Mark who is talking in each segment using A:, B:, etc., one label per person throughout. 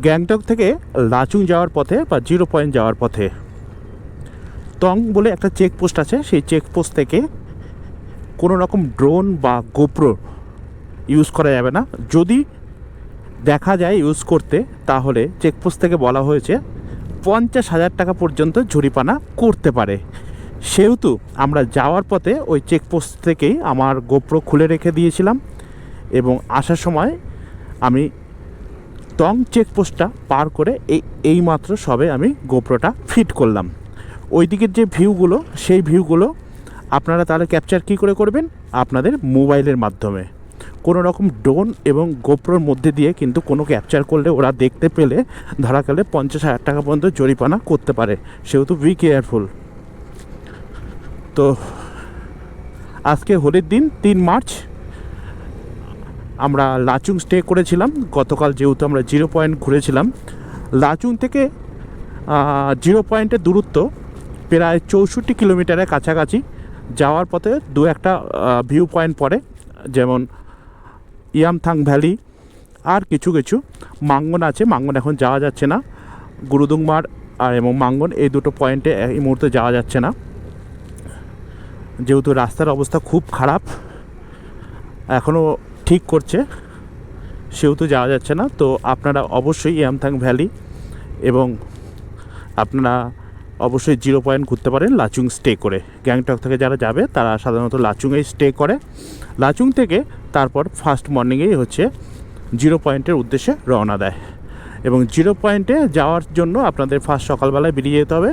A: গ্যাংটক থেকে লাচুং যাওয়ার পথে বা 0 পয়েন্ট যাওয়ার পথে টং বলে একটা চেকপোস্ট আছে। সেই চেকপোস্ট থেকে কোনো রকম ড্রোন বা গোপ্রো ইউজ করা যাবে না। যদি দেখা যায় ইউজ করতে, তাহলে চেকপোস্ট থেকে বলা হয়েছে 50,000 টাকা পর্যন্ত জরিমানা করতে পারে। সেহেতু আমরা যাওয়ার পথে ওই চেকপোস্ট থেকেই আমার গোপ্রো খুলে রেখে দিয়েছিলাম এবং আসার সময় আমি টং চেকপোস্টটা পার করে এইমাত্র সবে আমি গোপ্রোটা ফিট করলাম। ওই দিকের যে ভিউগুলো, সেই ভিউগুলো আপনারা তাহলে ক্যাপচার কী করে করবেন? আপনাদের মোবাইলের মাধ্যমে। কোনো রকম ড্রোন এবং গোপ্রোর মধ্যে দিয়ে কিন্তু কোনো ক্যাপচার করলে ওরা দেখতে পেলে ধরা গেলে 50,000 টাকা পর্যন্ত জরিমানা করতে পারে। সেহেতু বি কেয়ারফুল। তো আজকে হোলির দিন 3 মার্চ আমরা লাচুং স্টে করেছিলাম। গতকাল যেহেতু আমরা 0 পয়েন্ট ঘুরেছিলাম, লাচুং থেকে 0 পয়েন্টের দূরত্ব প্রায় 64 কিলোমিটারের কাছাকাছি। যাওয়ার পথে দু একটা ভিউ পয়েন্ট পড়ে, যেমন ইয়ামথাং ভ্যালি আর কিছু কিছু মাঙ্গন আছে। মাঙ্গন এখন যাওয়া যাচ্ছে না। গুরুদুংমার আর এবং মাঙ্গন এই দুটো পয়েন্টে এই মুহূর্তে যাওয়া যাচ্ছে না, যেহেতু রাস্তার অবস্থা খুব খারাপ, এখনও ঠিক করছে, সেহেতু যাওয়া যাচ্ছে না। তো আপনারা অবশ্যই ইয়ামথাং ভ্যালি এবং আপনারা অবশ্যই 0 পয়েন্ট ঘুরতে পারেন লাচুং স্টে করে। গ্যাংটক থেকে যারা যাবে তারা সাধারণত লাচুংয়েই স্টে করে। লাচুং থেকে তারপর ফার্স্ট মর্নিংয়েই হচ্ছে 0 পয়েন্টের উদ্দেশ্যে রওনা দেয়। এবং 0 পয়েন্টে যাওয়ার জন্য আপনাদের ফার্স্ট সকালবেলায় বেরিয়ে যেতে হবে।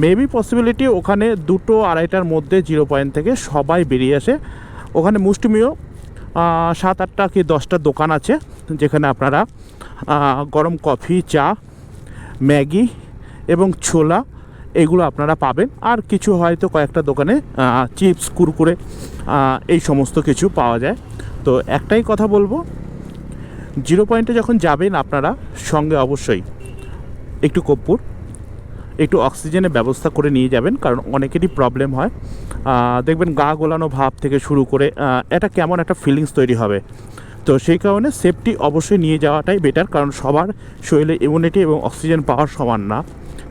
A: মেবি পসিবিলিটি ওখানে 2-2:30টার মধ্যে 0 পয়েন্ট থেকে সবাই বেরিয়ে আসে। ওখানে মুষ্টিমেয় 7-8টা কি 10টা দোকান আছে, যেখানে আপনারা গরম কফি, চা, ম্যাগি এবং ছোলা এগুলো আপনারা পাবেন। আর কিছু হয়তো কয়েকটা দোকানে চিপস, কুরকুরে এই সমস্ত কিছু পাওয়া যায়। তো একটাই কথা বলবো, 0 পয়েন্টে যখন যাবেন আপনারা সঙ্গে অবশ্যই একটু কর্পূর, একটু অক্সিজেনের ব্যবস্থা করে নিয়ে যাবেন, কারণ অনেকেরই প্রবলেম হয়। দেখবেন গা গোলানো ভাব থেকে শুরু করে এটা কেমন একটা ফিলিংস তৈরি হবে। তো সেই কারণে সেফটি অবশ্যই নিয়ে যাওয়াটাই বেটার, কারণ সবার শরীরে ইমিউনিটি এবং অক্সিজেন পাওয়ার সমান না,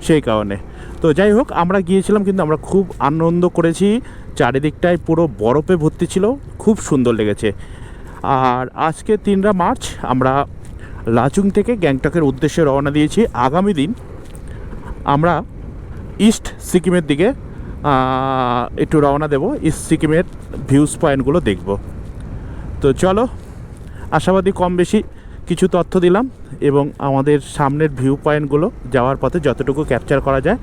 A: সেই কারণে। তো যাই হোক, আমরা গিয়েছিলাম কিন্তু আমরা খুব আনন্দ করেছি। চারিদিকটায় পুরো বরফে ভর্তি ছিল, খুব সুন্দর লেগেছে। আর আজকে 3 মার্চ আমরা লাচুং থেকে গ্যাংটকের উদ্দেশ্যে রওনা দিয়েছি। আগামী দিন আমরা ইস্ট সিকিমের দিকে একটু রওনা দেব, ইস্ট সিকিমের ভিউজ পয়েন্টগুলো দেখব। তো চলো, আশাবাদী কম বেশি কিছু তথ্য দিলাম এবং আমাদের সামনের ভিউ পয়েন্টগুলো যাওয়ার পথে যতটুকু ক্যাপচার করা যায়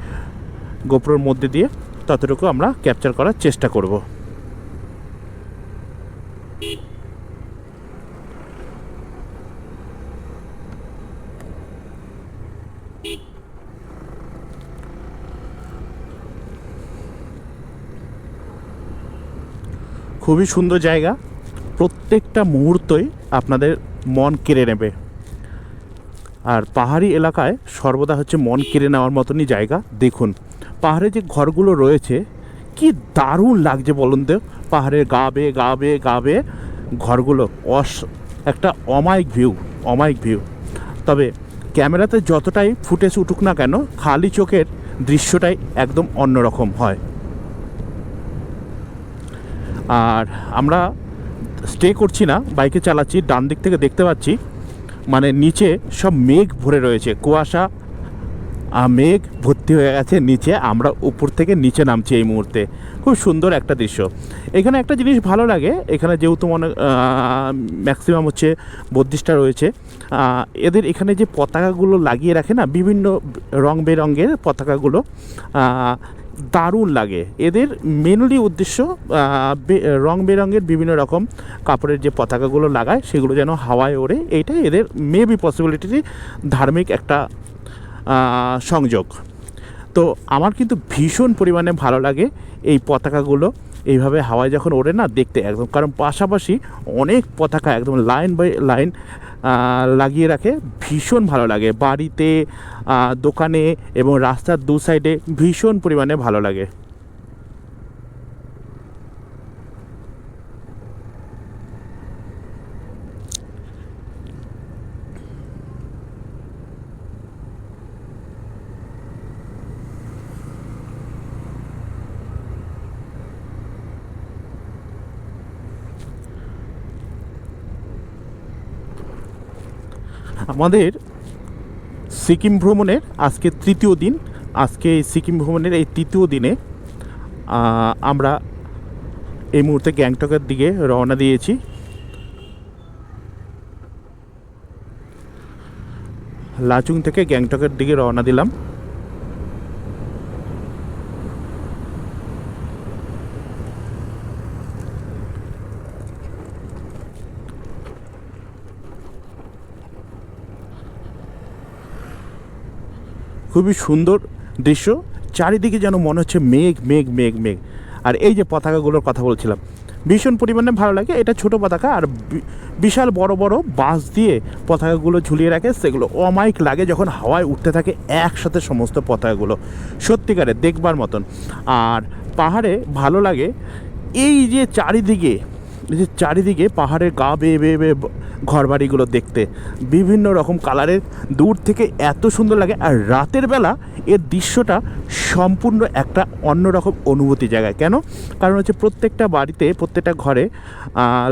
A: গোপ্রোর মধ্যে দিয়ে ততটুকু আমরা ক্যাপচার করার চেষ্টা করব। খুবই সুন্দর জায়গা, প্রত্যেকটা মুহূর্তই আপনাদের মন কেড়ে নেবে। আর পাহাড়ি এলাকায় সর্বদা হচ্ছে মন কেড়ে নেওয়ার মতনই জায়গা। দেখুন পাহাড়ে যে ঘরগুলো রয়েছে কি দারুণ লাগছে বলুন তো। পাহাড়ের গা বেয়ে ঘরগুলো একটা অমায়িক ভিউ। তবে ক্যামেরাতে যতটাই ফুটেজ উঠুক না কেন, খালি চোখের দৃশ্যটাই একদম অন্যরকম হয়। আর আমরা স্টে করছি না, বাইকে চালাচ্ছি। ডান দিক থেকে দেখতে পাচ্ছি মানে নিচে সব মেঘ ভরে রয়েছে, কুয়াশা মেঘ ভর্তি হয়ে গেছে নিচে। আমরা উপর থেকে নিচে নামছি এই মুহূর্তে। খুব সুন্দর একটা দৃশ্য। এখানে একটা জিনিস ভালো লাগে, এখানে যেহেতু ম্যাক্সিমাম হচ্ছে বুদ্ধিস্টরা রয়েছে, এদের এখানে যে পতাকাগুলো লাগিয়ে রাখে না, বিভিন্ন রং বেরঙের পতাকাগুলো দারুণ লাগে। এদের মেনলি উদ্দেশ্য রং বেরঙের বিভিন্ন রকম কাপড়ের যে পতাকাগুলো লাগায় সেগুলো যেন হাওয়ায় ওড়ে, এইটাই এদের মেবি পসিবিলিটি ধার্মিক একটা সংযোগ। তো আমার কিন্তু ভীষণ পরিমাণে ভালো লাগে এই পতাকাগুলো এইভাবে হাওয়ায় যখন ওড়ে না, দেখতে একদম। কারণ পাশাপাশি অনেক পতাকা একদম লাইন বাই লাইন লাগিয়ে রাখে, ভীষণ ভালো লাগে। বাড়িতে, দোকানে এবং রাস্তার দু সাইডে ভীষণ পরিমাণে ভালো লাগে। আমাদের সিকিম ভ্রমণের আজকে তৃতীয় দিন। আজকে এই সিকিম ভ্রমণের এই তৃতীয় দিনে আমরা এই মুহূর্তে গ্যাংটকের দিকে রওনা দিয়েছি। লাচুং থেকে গ্যাংটকের দিকে রওনা দিলাম। খুবই সুন্দর দৃশ্য, চারিদিকে যেন মনে হচ্ছে মেঘ মেঘ মেঘ মেঘ। আর এই যে পতাকাগুলোর কথা বলছিলাম, ভীষণ পরিমাণে ভালো লাগে। এটা ছোট পতাকা, আর বিশাল বড় বড় বাঁশ দিয়ে পতাকাগুলো ঝুলিয়ে রাখে, সেগুলো অমায়িক লাগে যখন হাওয়ায় উঠতে থাকে একসাথে সমস্ত পতাকাগুলো, সত্যিকারে দেখবার মতন। আর পাহাড়ে ভালো লাগে এই যে চারিদিকে পাহাড়ের গা বেয়ে বেয়ে বেয়ে ঘরবাড়িগুলো দেখতে, বিভিন্ন রকম কালারের, দূর থেকে এত সুন্দর লাগে। আর রাতের বেলা এর দৃশ্যটা সম্পূর্ণ একটা অন্যরকম অনুভূতি জায়গায়। কেন? কারণ হচ্ছে প্রত্যেকটা বাড়িতে, প্রত্যেকটা ঘরে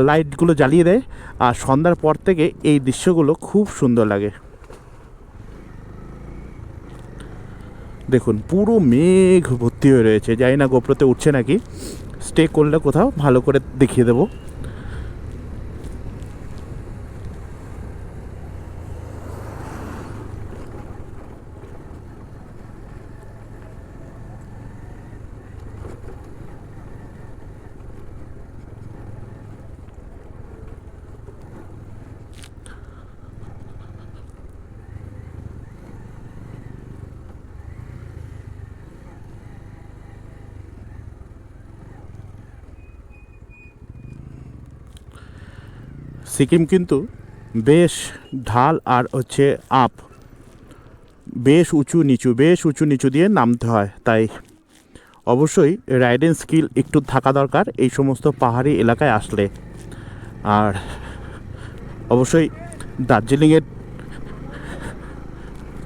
A: লাইটগুলো জ্বালিয়ে দেয়, আর সন্ধ্যার পর থেকে এই দৃশ্যগুলো খুব সুন্দর লাগে। দেখুন পুরো মেঘ ভর্তি হয়ে রয়েছে। জানি না গোপ্রোতে উঠছে নাকি, স্টে করলে কোথাও ভালো করে দেখিয়ে দেবো। সিকিম কিন্তু বেশ ঢাল আর হচ্ছে আপ, বেশ উঁচু নিচু দিয়ে নামতে হয়। তাই অবশ্যই রাইডিং স্কিল একটু থাকা দরকার এই সমস্ত পাহাড়ি এলাকায় আসলে। আর অবশ্যই দার্জিলিংয়ের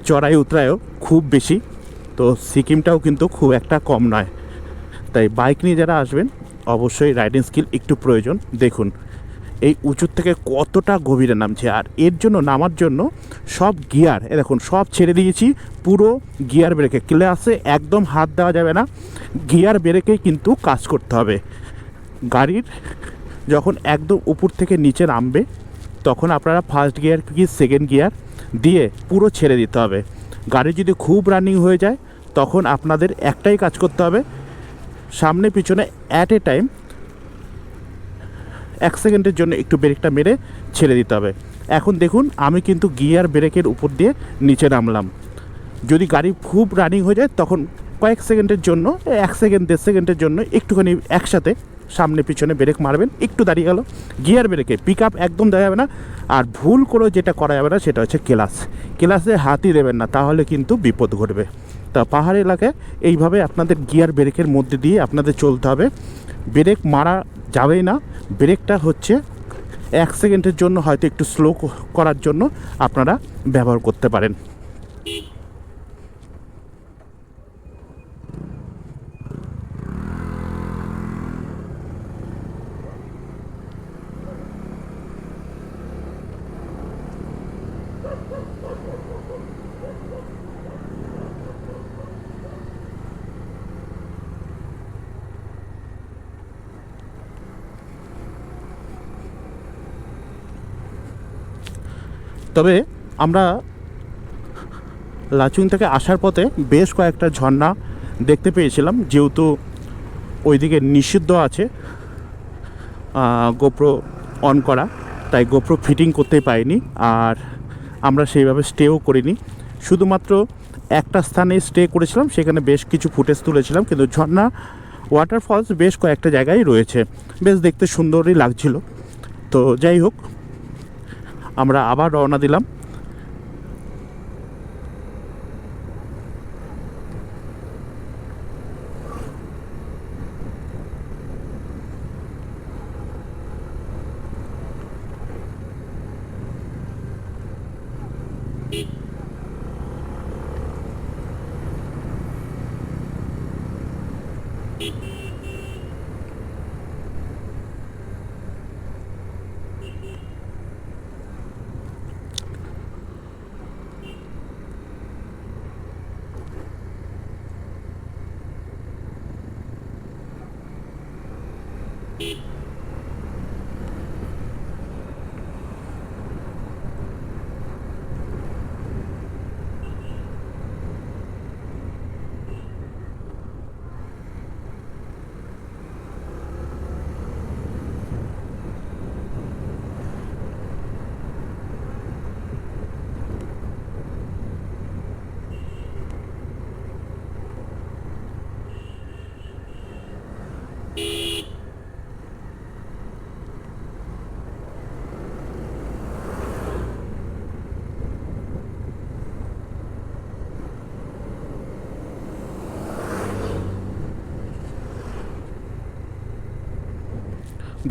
A: চড়াই উতরায়ও খুব বেশি, তো সিকিমটাও কিন্তু খুব একটা কম নয়। তাই বাইক নিয়ে যারা আসবেন অবশ্যই রাইডিং স্কিল একটু প্রয়োজন। দেখুন এই উঁচুর থেকে কতটা গভীরে নামছে, আর এর জন্য নামার জন্য সব গিয়ার দেখুন সব ছেড়ে দিয়েছি, পুরো গিয়ার ব্রেকে। ক্লাসে একদম হাত দেওয়া যাবে না, গিয়ার ব্রেকেই কিন্তু কাজ করতে হবে। গাড়ির যখন একদম উপর থেকে নিচে নামবে তখন আপনারা ফার্স্ট গিয়ার কি সেকেন্ড গিয়ার দিয়ে পুরো ছেড়ে দিতে হবে। গাড়ি যদি খুব রানিং হয়ে যায় তখন আপনাদের একটাই কাজ করতে হবে, সামনে পিছনে অ্যাট এ টাইম 1 সেকেন্ডের জন্য একটু ব্রেকটা মেরে ছেড়ে দিতে হবে। এখন দেখুন আমি কিন্তু গিয়ার ব্রেকের উপর দিয়ে নিচে নামলাম। যদি গাড়ি খুব রানিং হয়ে যায় তখন কয়েক সেকেন্ডের জন্য, 1 সেকেন্ড 1.5 সেকেন্ডের জন্য একটুখানি একসাথে সামনে পিছনে ব্রেক মারবেন, একটু দাঁড়িয়ে গেল। গিয়ার ব্রেকে পিক আপ একদম দেওয়া যাবে না। আর ভুল করে যেটা করা যাবে না সেটা হচ্ছে ক্লাসে হাতই দেবেন না, তাহলে কিন্তু বিপদ ঘটবে। তা পাহাড়ি এলাকায় এইভাবে আপনাদের গিয়ার ব্রেকের মধ্যে দিয়ে আপনাদের চলতে হবে। ব্রেক মারা যাবেই না, ব্রেকটা হচ্ছে 1 সেকেন্ডের জন্য হয়তো একটু স্লো করার জন্য আপনারা ব্যবহার করতে পারেন। তবে আমরা লাচুং থেকে আসার পথে বেশ কয়েকটা ঝর্ণা দেখতে পেয়েছিলাম, যেহেতু ওইদিকে নিষিদ্ধ আছে গোপ্রো অন করা, তাই গোপ্রো ফিটিং করতেই পারিনি। আর আমরা সেইভাবে স্টেও করিনি, শুধুমাত্র একটা স্থানে স্টে করেছিলাম, সেখানে বেশ কিছু ফুটেজ তুলেছিলাম। কিন্তু ঝর্ণা ওয়াটারফলস বেশ কয়েকটা জায়গায় রয়েছে, বেশ দেখতে সুন্দরই লাগছিল। তো যাই হোক, আমরা আবার রওনা দিলাম।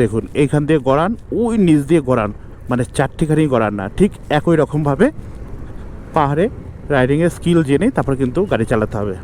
A: দেখুন এইখান দিয়ে গড়ান, ওই নিচ দিয়ে গড়ান, মানে চারটিখানি গড়ান না, ঠিক একই রকমভাবে পাহাড়ে রাইডিংয়ের স্কিল জেনে তারপর কিন্তু গাড়ি চালাতে হবে।